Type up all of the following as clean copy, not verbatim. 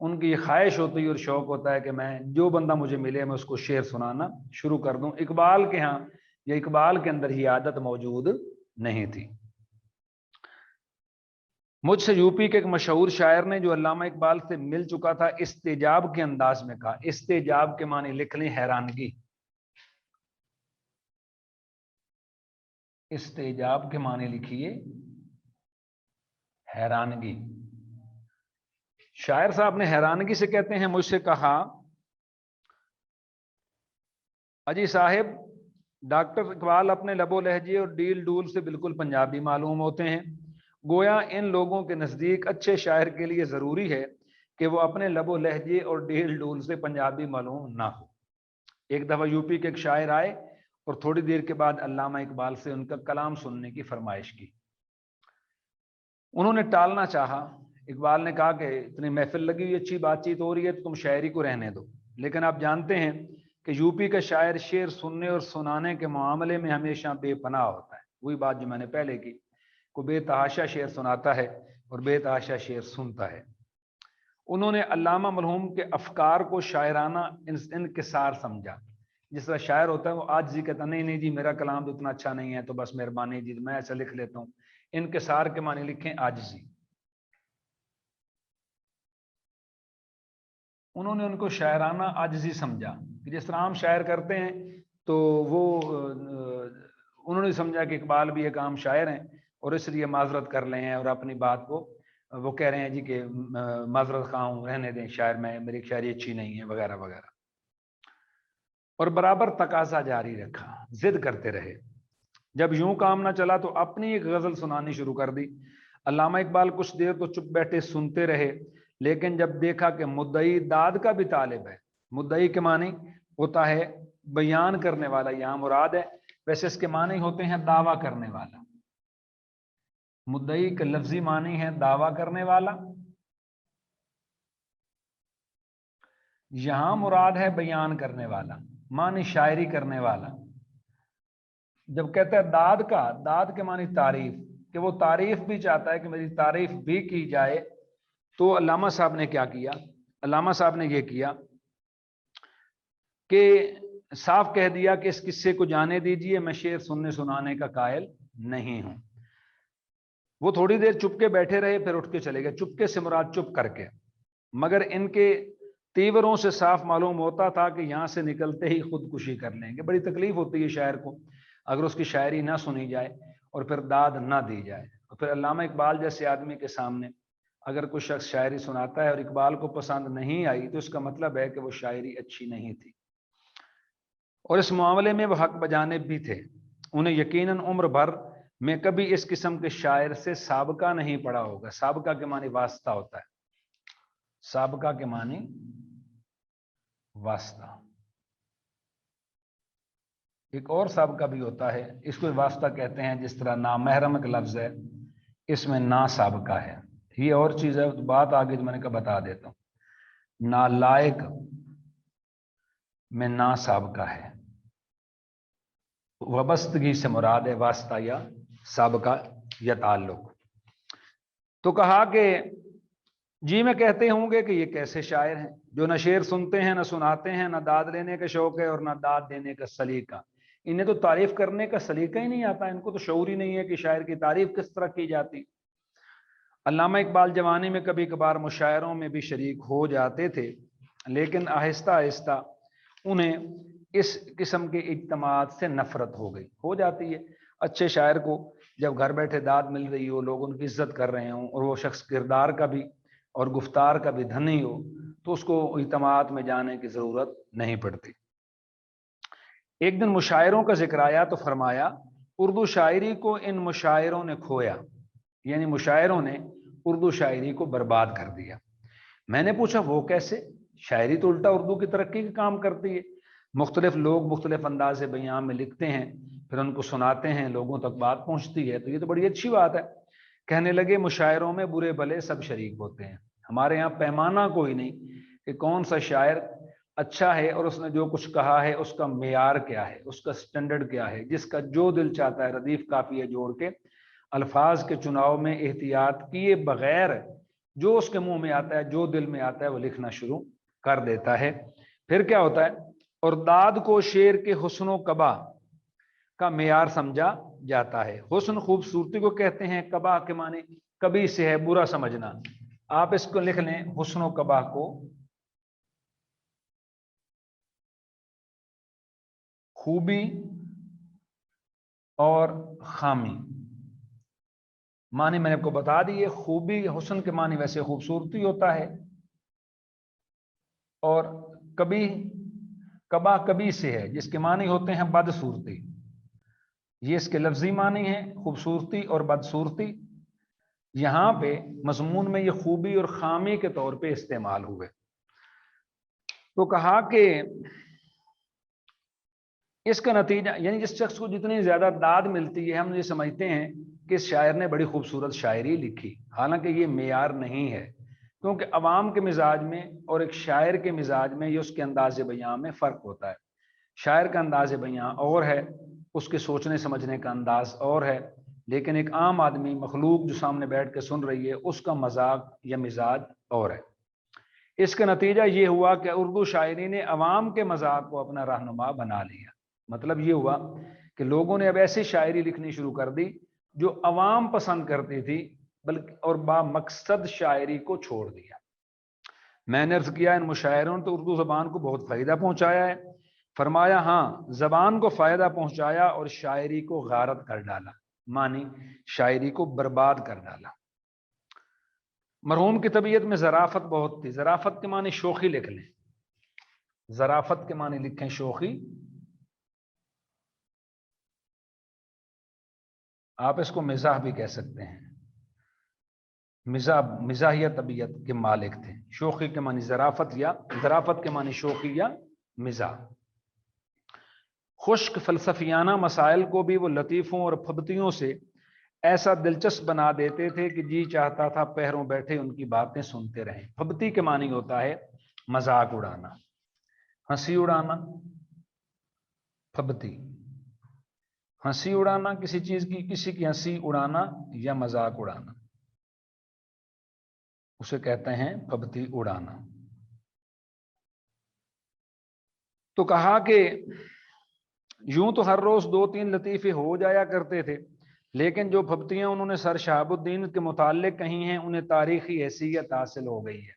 ان کی یہ خواہش ہوتی ہے اور شوق ہوتا ہے کہ میں جو بندہ مجھے ملے میں اس کو شعر سنانا شروع کر دوں. اقبال کے ہاں یا اقبال کے اندر یہ عادت موجود نہیں تھی. مجھ سے یو پی کے ایک مشہور شاعر نے جو علامہ اقبال سے مل چکا تھا استجاب کے انداز میں کہا. استجاب کے معنی لکھ لیں حیرانگی. استجاب کے معنی لکھیے حیرانگی. شاعر صاحب نے حیرانگی سے کہتے ہیں مجھ سے کہا اجی صاحب ڈاکٹر اقبال اپنے لب و لہجے اور ڈیل ڈول سے بالکل پنجابی معلوم ہوتے ہیں. گویا ان لوگوں کے نزدیک اچھے شاعر کے لیے ضروری ہے کہ وہ اپنے لب و لہجے اور ڈیل ڈول سے پنجابی معلوم نہ ہو. ایک دفعہ یو پی کے ایک شاعر آئے اور تھوڑی دیر کے بعد علامہ اقبال سے ان کا کلام سننے کی فرمائش کی. انہوں نے ٹالنا چاہا. اقبال نے کہا کہ اتنی محفل لگی ہوئی اچھی بات چیت ہو رہی ہے تو تم شاعری کو رہنے دو. لیکن آپ جانتے ہیں کہ یو پی کا شاعر شعر سننے اور سنانے کے معاملے میں ہمیشہ بے پناہ ہوتا ہے. وہی بات جو میں نے پہلے کی, کو بے تحاشا شعر سناتا ہے اور بے تحاشا شعر سنتا ہے. انہوں نے علامہ مرحوم کے افکار کو شاعرانہ انکسار سمجھا. جس طرح شاعر ہوتا ہے وہ عاجزی کہتا نہیں نہیں جی میرا کلام تو اتنا اچھا نہیں ہے تو بس مہربانی جی میں ایسا لکھ لیتا ہوں. انکسار کے معنی لکھیں عاجزی. انہوں نے ان کو شاعرانہ عاجزی سمجھا کہ جس طرح عام شاعر کرتے ہیں تو وہ انہوں نے سمجھا کہ اقبال بھی ایک عام شاعر ہیں اور اس لیے معذرت کر لیں اور اپنی بات کو وہ کہہ رہے ہیں جی کہ معذرت خواہ ہوں رہنے دیں شاعر میں میری شاعری اچھی نہیں ہے وغیرہ وغیرہ. اور برابر تقاضا جاری رکھا, ضد کرتے رہے. جب یوں کام نہ چلا تو اپنی ایک غزل سنانی شروع کر دی. علامہ اقبال کچھ دیر تو چپ بیٹھے سنتے رہے, لیکن جب دیکھا کہ مدعی داد کا بھی طالب ہے. مدعی کے معنی ہوتا ہے بیان کرنے والا, یہاں مراد ہے, ویسے اس کے معنی ہوتے ہیں دعویٰ کرنے والا. مدعی کا لفظی معنی ہے دعویٰ کرنے والا, یہاں مراد ہے بیان کرنے والا, معنی شاعری کرنے والا. جب کہتا ہے داد کا, داد کے معنی تعریف, کہ وہ تعریف بھی چاہتا ہے کہ میری تعریف بھی کی جائے, تو علامہ صاحب نے کیا کیا؟ علامہ صاحب نے یہ کیا کہ صاف کہہ دیا کہ اس قصے کو جانے دیجئے, میں شعر سننے سنانے کا قائل نہیں ہوں. وہ تھوڑی دیر چپ کے بیٹھے رہے, پھر اٹھ کے چلے گئے. چپکے سے مراد چپ کر کے, مگر ان کے تیوروں سے صاف معلوم ہوتا تھا کہ یہاں سے نکلتے ہی خودکشی کر لیں گے. بڑی تکلیف ہوتی ہے شاعر کو اگر اس کی شاعری نہ سنی جائے اور پھر داد نہ دی جائے. اور پھر علامہ اقبال جیسے آدمی کے سامنے اگر کوئی شخص شاعری سناتا ہے اور اقبال کو پسند نہیں آئی تو اس کا مطلب ہے کہ وہ شاعری اچھی نہیں تھی. اور اس معاملے میں وہ حق بجانب بھی تھے. انہیں یقیناً عمر بھر میں کبھی اس قسم کے شاعر سے سابقہ نہیں پڑا ہوگا. سابقہ کے معنی واسطہ ہوتا ہے. سابقہ کے معنی واسطہ. ایک اور سابقہ بھی ہوتا ہے, اس کو واسطہ کہتے ہیں. جس طرح نامحرم ایک لفظ ہے, اس میں نا سابقہ ہے. یہ اور چیز ہے, بات آگے جو میں نے کہا بتا دیتا ہوں. نالائق میں نا سابقہ ہے. وابستگی سے مراد ہے واسطہ یا سابقہ یا تعلق. تو کہا کہ جی میں کہتے ہوں گے کہ یہ کیسے شاعر ہیں جو نہ شعر سنتے ہیں نہ سناتے ہیں, نہ داد لینے کا شوق ہے اور نہ داد دینے کا سلیقہ. انہیں تو تعریف کرنے کا سلیقہ ہی نہیں آتا, ان کو تو شعور ہی نہیں ہے کہ شاعر کی تعریف کس طرح کی جاتی. علامہ اقبال جوانی میں کبھی کبھار مشاعروں میں بھی شریک ہو جاتے تھے, لیکن آہستہ آہستہ انہیں اس قسم کے اجتماعات سے نفرت ہو جاتی ہے. اچھے شاعر کو جب گھر بیٹھے داد مل رہی ہو, لوگ ان کی عزت کر رہے ہوں اور وہ شخص کردار کا بھی اور گفتار کا بھی دھنی ہو, تو اس کو اجتماعات میں جانے کی ضرورت نہیں پڑتی. ایک دن مشاعروں کا ذکر آیا تو فرمایا اردو شاعری کو ان مشاعروں نے کھویا, یعنی مشاعروں نے اردو شاعری کو برباد کر دیا. میں نے پوچھا وہ کیسے؟ شاعری تو الٹا اردو کی ترقی کا کام کرتی ہے. مختلف لوگ مختلف انداز بیان میں لکھتے ہیں, پھر ان کو سناتے ہیں, لوگوں تک بات پہنچتی ہے, تو یہ تو بڑی اچھی بات ہے. کہنے لگے مشاعروں میں برے بھلے سب شریک ہوتے ہیں. ہمارے یہاں پیمانہ کوئی نہیں کہ کون سا شاعر اچھا ہے اور اس نے جو کچھ کہا ہے اس کا معیار کیا ہے, اس کا سٹینڈرڈ کیا ہے. جس کا جو دل چاہتا ہے ردیف قافیہ جوڑ کے الفاظ کے چناؤ میں احتیاط کیے بغیر جو اس کے منہ میں آتا ہے, جو دل میں آتا ہے وہ لکھنا شروع کر دیتا ہے. پھر کیا ہوتا ہے, اور داد کو شعر کے حسن و قبا کا معیار سمجھا جاتا ہے. حسن خوبصورتی کو کہتے ہیں, قبا کے معنی کبھی سے ہے برا سمجھنا. آپ اس کو لکھ لیں, حسن و قبا کو خوبی اور خامی معنی میں نے آپ کو بتا دی. خوبی حسن کے معنی ویسے خوبصورتی ہوتا ہے, اور کبھی کبا کبھی سے ہے جس کے معنی ہوتے ہیں بدصورتی. یہ اس کے لفظی معنی ہیں, خوبصورتی اور بدصورتی. یہاں پہ مضمون میں یہ خوبی اور خامی کے طور پہ استعمال ہوئے. تو کہا کہ اس کا نتیجہ یعنی جس شخص کو جتنی زیادہ داد ملتی ہے, ہم یہ سمجھتے ہیں کہ اس شاعر نے بڑی خوبصورت شاعری لکھی. حالانکہ یہ معیار نہیں ہے, کیونکہ عوام کے مزاج میں اور ایک شاعر کے مزاج میں یہ اس کے انداز بیان میں فرق ہوتا ہے. شاعر کا انداز بیان اور ہے, اس کے سوچنے سمجھنے کا انداز اور ہے, لیکن ایک عام آدمی مخلوق جو سامنے بیٹھ کے سن رہی ہے اس کا مذاق یا مزاج اور ہے. اس کا نتیجہ یہ ہوا کہ اردو شاعری نے عوام کے مذاق کو اپنا رہنما بنا لیا. مطلب یہ ہوا کہ لوگوں نے اب ایسی شاعری لکھنی شروع کر دی جو عوام پسند کرتی تھی, بلکہ اور با مقصد شاعری کو چھوڑ دیا. میں نے عرض کیا ان مشاعروں نے تو اردو زبان کو بہت فائدہ پہنچایا ہے. فرمایا ہاں, زبان کو فائدہ پہنچایا اور شاعری کو غارت کر ڈالا, معنی شاعری کو برباد کر ڈالا. مرحوم کی طبیعت میں ظرافت بہت تھی. ظرافت کے معنی شوخی لکھ لیں, ظرافت کے معنی لکھیں شوخی. آپ اس کو مزاح بھی کہہ سکتے ہیں. مزاحیہ طبیعت کے مالک تھے. شوخی کے معنی ظرافت, یا ظرافت کے معنی شوخی یا مزاح. خشک فلسفیانہ مسائل کو بھی وہ لطیفوں اور پھبتیوں سے ایسا دلچسپ بنا دیتے تھے کہ جی چاہتا تھا پیروں بیٹھے ان کی باتیں سنتے رہیں. پھبتی کے معنی ہوتا ہے مذاق اڑانا, ہنسی اڑانا. پھبتی ہنسی اڑانا, کسی چیز کی کسی کی ہنسی اڑانا یا مذاق اڑانا, اسے کہتے ہیں پھبتی اڑانا. تو کہا کہ یوں تو ہر روز 2-3 لطیفے ہو جایا کرتے تھے, لیکن جو پھبتیاں انہوں نے سر شہاب الدین کے متعلق کہی ہیں انہیں تاریخی حیثیت حاصل ہو گئی ہے.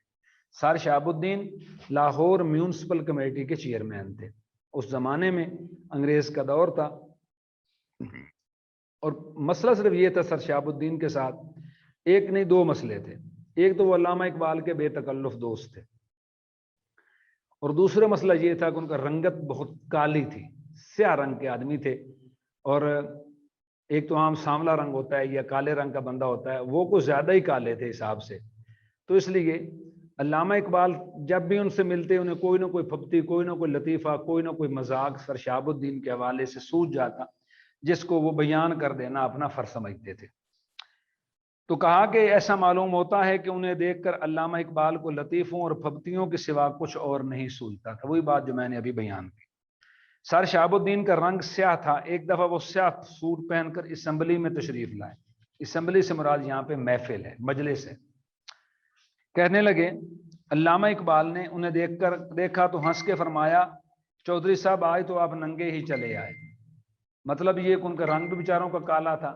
سر شہاب الدین لاہور میونسپل کمیٹی کے چیئرمین تھے. اس زمانے میں انگریز کا دور تھا, اور مسئلہ صرف یہ تھا سر شہاب الدین کے ساتھ, ایک نہیں 2 مسئلے تھے. ایک تو وہ علامہ اقبال کے بے تکلف دوست تھے, اور دوسرا مسئلہ یہ تھا کہ ان کا رنگت بہت کالی تھی, سیاہ رنگ کے آدمی تھے. اور ایک تو عام سانولا رنگ ہوتا ہے یا کالے رنگ کا بندہ ہوتا ہے, وہ کچھ زیادہ ہی کالے تھے حساب سے. تو اس لیے علامہ اقبال جب بھی ان سے ملتے انہیں کوئی نہ کوئی پھبتی, کوئی نہ کوئی لطیفہ, کوئی نہ کوئی مذاق سر شہاب الدین کے حوالے سے سوجھ جاتا, جس کو وہ بیان کر دینا اپنا فرض سمجھتے تھے. تو کہا کہ ایسا معلوم ہوتا ہے کہ انہیں دیکھ کر علامہ اقبال کو لطیفوں اور پھبتیوں کے سوا کچھ اور نہیں سوچتا تھا. وہی بات جو میں نے ابھی بیان کی. سر شہاب الدین کا رنگ سیاہ تھا. ایک دفعہ وہ سیاہ سوٹ پہن کر اسمبلی میں تشریف لائے. اسمبلی سے مراد یہاں پہ محفل ہے, مجلس ہے. کہنے لگے, علامہ اقبال نے انہیں دیکھا تو ہنس کے فرمایا, چودھری صاحب آج تو آپ ننگے ہی چلے آئے. مطلب یہ کہ ان کا رنگ بھی بیچاروں کا کالا تھا,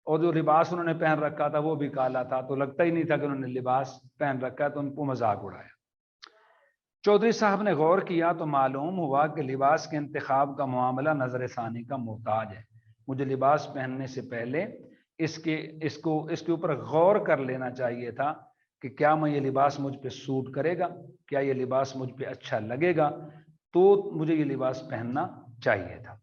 اور جو لباس انہوں نے پہن رکھا تھا وہ بھی کالا تھا, تو لگتا ہی نہیں تھا کہ انہوں نے لباس پہن رکھا, تو ان کو مذاق اڑایا. چودھری صاحب نے غور کیا تو معلوم ہوا کہ لباس کے انتخاب کا معاملہ نظر ثانی کا محتاج ہے. مجھے لباس پہننے سے پہلے اس کے اوپر غور کر لینا چاہیے تھا کہ کیا میں یہ لباس مجھ پہ سوٹ کرے گا, کیا یہ لباس مجھ پہ اچھا لگے گا, تو مجھے یہ لباس پہننا چاہیے تھا.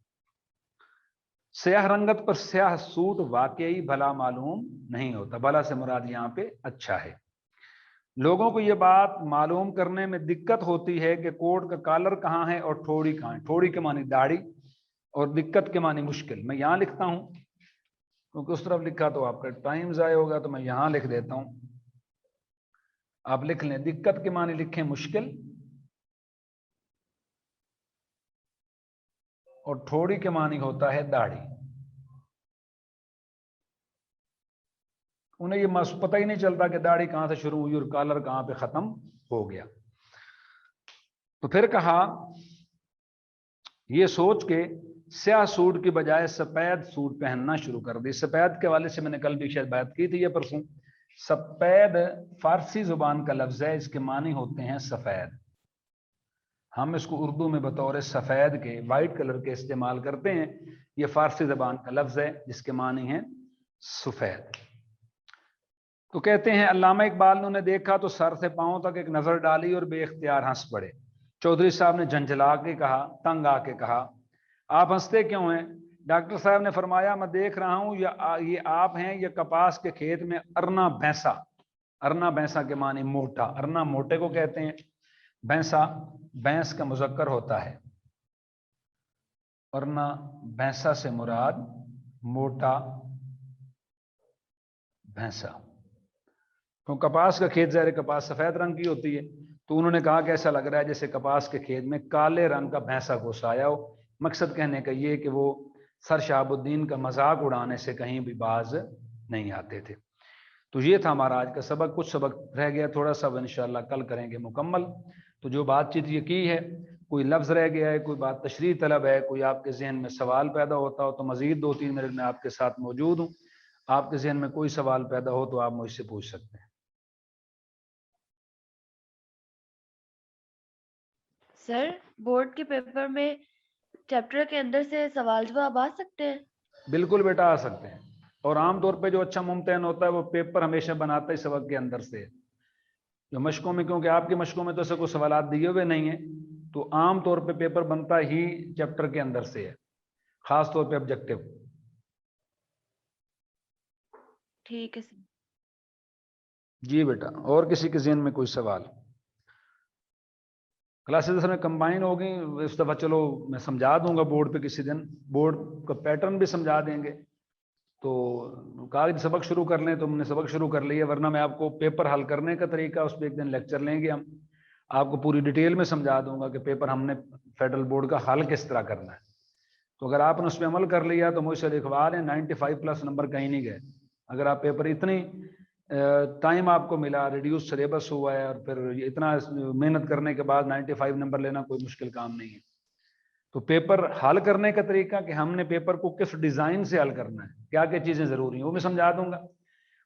سیاہ رنگت پر سیاہ سوٹ واقعی بھلا معلوم نہیں ہوتا. بھلا سے مراد یہاں پہ اچھا ہے. لوگوں کو یہ بات معلوم کرنے میں دقت ہوتی ہے کہ کوٹ کا کالر کہاں ہے اور ٹھوڑی کہاں ہے. ٹھوڑی کے معنی داڑھی اور دقت کے معنی مشکل. میں یہاں لکھتا ہوں کیونکہ اس طرف لکھا تو آپ کا ٹائم ضائع ہوگا, تو میں یہاں لکھ دیتا ہوں. آپ لکھ لیں, دقت کے معنی لکھیں مشکل, اور ٹھوڑی کے معنی ہوتا ہے داڑھی. انہیں یہ پتہ ہی نہیں چلتا کہ داڑھی کہاں سے شروع ہوئی اور کالر کہاں پہ ختم ہو گیا۔ تو پھر کہا یہ سوچ کے سیاہ سوٹ کی بجائے سفید سوٹ پہننا شروع کر دی۔ سفید کے حوالے سے میں نے کل بھی شاید بات کی تھی یا پرسوں۔ سفید فارسی زبان کا لفظ ہے، اس کے معنی ہوتے ہیں سفید۔ ہم اس کو اردو میں بطور سفید کے وائٹ کلر کے استعمال کرتے ہیں، یہ فارسی زبان کا لفظ ہے جس کے معنی ہیں سفید۔ تو کہتے ہیں علامہ اقبال نے دیکھا تو سر سے پاؤں تک ایک نظر ڈالی اور بے اختیار ہنس پڑے۔ چودھری صاحب نے جھنجھلا کے کہا، تنگ آ کے کہا، آپ ہنستے کیوں ہیں؟ ڈاکٹر صاحب نے فرمایا میں دیکھ رہا ہوں یہ آپ ہیں یا کپاس کے کھیت میں ارنا بھینسا۔ ارنا بھینسا کے معنی موٹا، ارنا موٹے کو کہتے ہیں، بھینسا بھینس کا مذکر ہوتا ہے۔ ارنا بھینسا سے مراد موٹا بھینسا۔ تو کپاس کا کھیت ظاہر کپاس سفید رنگ کی ہوتی ہے، تو انہوں نے کہا کہ ایسا لگ رہا ہے جیسے کپاس کے کھیت میں کالے رنگ کا بھینسا گھس آیا ہو۔ مقصد کہنے کا یہ کہ وہ سر شہاب الدین کا مذاق اڑانے سے کہیں بھی باز نہیں آتے تھے۔ تو یہ تھا ہمارا آج کا سبق۔ کچھ سبق رہ گیا تھوڑا سا، انشاءاللہ کل کریں گے مکمل۔ تو جو بات چیت یہ کی ہے، کوئی لفظ رہ گیا ہے، کوئی بات تشریح طلب ہے، کوئی آپ کے ذہن میں سوال پیدا ہوتا ہو تو مزید 2-3 منٹ میں آپ کے ساتھ موجود ہوں۔ آپ کے ذہن میں کوئی سوال پیدا ہو تو آپ مجھ سے پوچھ سکتے ہیں۔ سر بورڈ کے پیپر میں چیپٹر کے اندر سے سوال جواب آ سکتے ہیں؟ بالکل بیٹا آ سکتے ہیں، اور عام طور پہ جو اچھا ممتحن ہوتا ہے وہ پیپر ہمیشہ بناتا ہے سبق کے اندر سے۔ جو مشقوں میں، کیونکہ آپ کی مشقوں میں تو ایسے کوئی سوالات دیے ہوئے نہیں ہیں، تو عام طور پہ پیپر بنتا ہی چیپٹر کے اندر سے ہے، خاص طور پہ آبجیکٹو۔ ٹھیک ہے سر۔ جی بیٹا، اور کسی کے ذہن میں کوئی سوال؟ کلاسز اصل میں کمبائن ہو گئی اس دفعہ، چلو میں سمجھا دوں گا بورڈ پہ کسی دن، بورڈ کا پیٹرن بھی سمجھا دیں گے۔ تو کاغذ سبق شروع کر لیں تو ہم نے سبق شروع کر لیا، ورنہ میں آپ کو پیپر حل کرنے کا طریقہ اس پہ ایک دن لیکچر لیں گے ہم، آپ کو پوری ڈیٹیل میں سمجھا دوں گا کہ پیپر ہم نے فیڈرل بورڈ کا حل کس طرح کرنا ہے۔ تو اگر آپ نے اس پہ عمل کر لیا تو مجھ سے لکھوا لیں، 95+ نمبر کہیں نہیں گئے۔ اگر آپ پیپر اتنی ٹائم آپ کو ملا، ریڈیوس سلیبس ہوا ہے، اور پھر اتنا محنت کرنے کے بعد 95 نمبر لینا کوئی مشکل کام نہیں ہے۔ تو پیپر حل کرنے کا طریقہ کہ ہم نے پیپر کو کس ڈیزائن سے حل کرنا ہے، کیا کیا چیزیں ضروری ہیں، وہ میں سمجھا دوں گا۔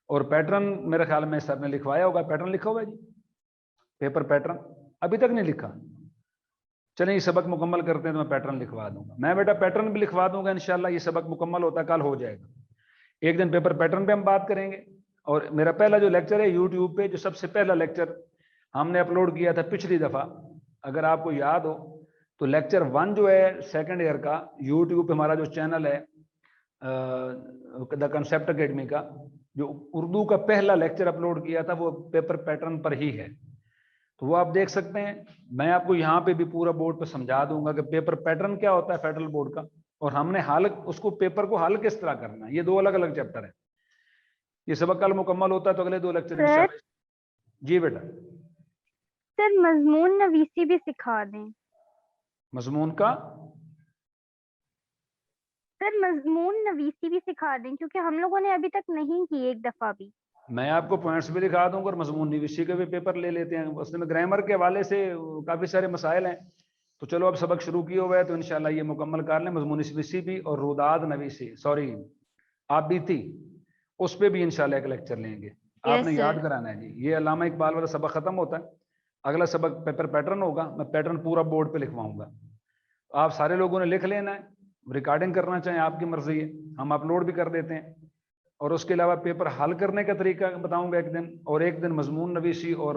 اور پیٹرن میرے خیال میں سر نے لکھوایا ہوگا، پیٹرن لکھا ہوا ہے جی، پیپر پیٹرن ابھی تک نہیں لکھا؟ چلیں یہ سبق مکمل کرتے ہیں تو میں پیٹرن لکھوا دوں گا۔ میں بیٹا پیٹرن بھی لکھوا دوں گا انشاءاللہ، یہ سبق مکمل ہوتا ہے کل ہو جائے گا۔ ایک دن پیپر پیٹرن پہ ہم بات کریں گے، اور میرا پہلا جو لیکچر ہے یوٹیوب پہ، جو سب سے پہلا لیکچر ہم نے اپلوڈ کیا تھا پچھلی دفعہ، اگر آپ کو یاد ہو تو لیکچر 1 جو ہے سیکنڈ ایئر کا، یوٹیوب پہ ہمارا جو چینل ہے دا کنسیپٹ اکیڈمی کا، جو اردو کا پہلا لیکچر اپلوڈ کیا تھا وہ پیپر پیٹرن پر ہی ہے، تو وہ آپ دیکھ سکتے ہیں۔ میں آپ کو یہاں پہ بھی پورا بورڈ پہ سمجھا دوں گا کہ پیپر پیٹرن کیا ہوتا ہے فیڈرل بورڈ کا، اور ہم نے حل اس کو پیپر کو حل کس طرح کرنا ہے۔ یہ 2 الگ الگ چیپٹر ہیں۔ یہ سبق کل مکمل ہوتا ہے تو اگلے 2 لیکچر انشاءاللہ۔ جی بیٹا۔ سر مضمون نویسی بھی سکھا دیں۔ مضمون کا؟ سر مضمون نویسی بھی سکھا دیں، کیونکہ ہم لوگوں نے ابھی تک نہیں کی ایک دفعہ بھی۔ میں آپ کو پوائنٹس بھی دکھا دوں گا، اور مضمون نویسی کا بھی پیپر لے لیتے ہیں، اس میں گرامر کے حوالے سے کافی سارے مسائل ہیں۔ تو چلو اب سبق شروع کیا ہوا ہے تو انشاءاللہ یہ مکمل کر لیں، مضمون نویسی بھی اور روداد نویسی، سوری آپ بیتی، اس پہ بھی انشاءاللہ ایک لیکچر لیں گے۔ آپ نے یاد کرانا ہے جی، یہ علامہ اقبال والا سبق ختم ہوتا ہے، اگلا سبق پیپر پیٹرن ہوگا، میں پیٹرن پورا بورڈ پہ لکھواؤں گا۔ آپ سارے لوگوں نے لکھ لینا ہے، ریکارڈنگ کرنا چاہیں آپ کی مرضی ہے، ہم اپلوڈ بھی کر دیتے ہیں۔ اور اس کے علاوہ پیپر حل کرنے کا طریقہ بتاؤں گا ایک دن، اور ایک دن مضمون نویسی اور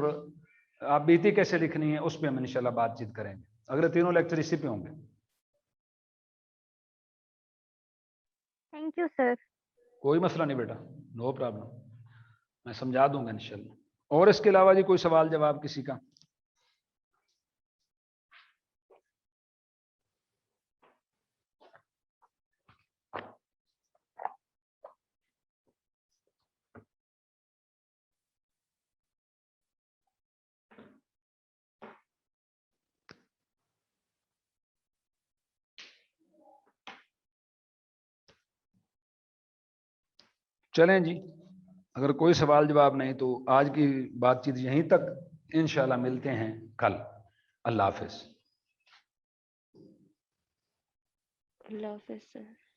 آپ بیتی کیسے لکھنی ہے اس پہ ہم انشاءاللہ بات چیت کریں گے۔ اگلے 3 لیکچر اسی پہ ہوں گے۔ Thank you sir. کوئی مسئلہ نہیں بیٹا، نو پرابلم، میں سمجھا دوں گا انشاءاللہ۔ اور اس کے علاوہ جی کوئی سوال جواب کسی کا؟ چلیں جی اگر کوئی سوال جواب نہیں تو آج کی بات چیت یہیں تک، انشاءاللہ ملتے ہیں کل. اللہ حافظ. اللہ حافظ سر.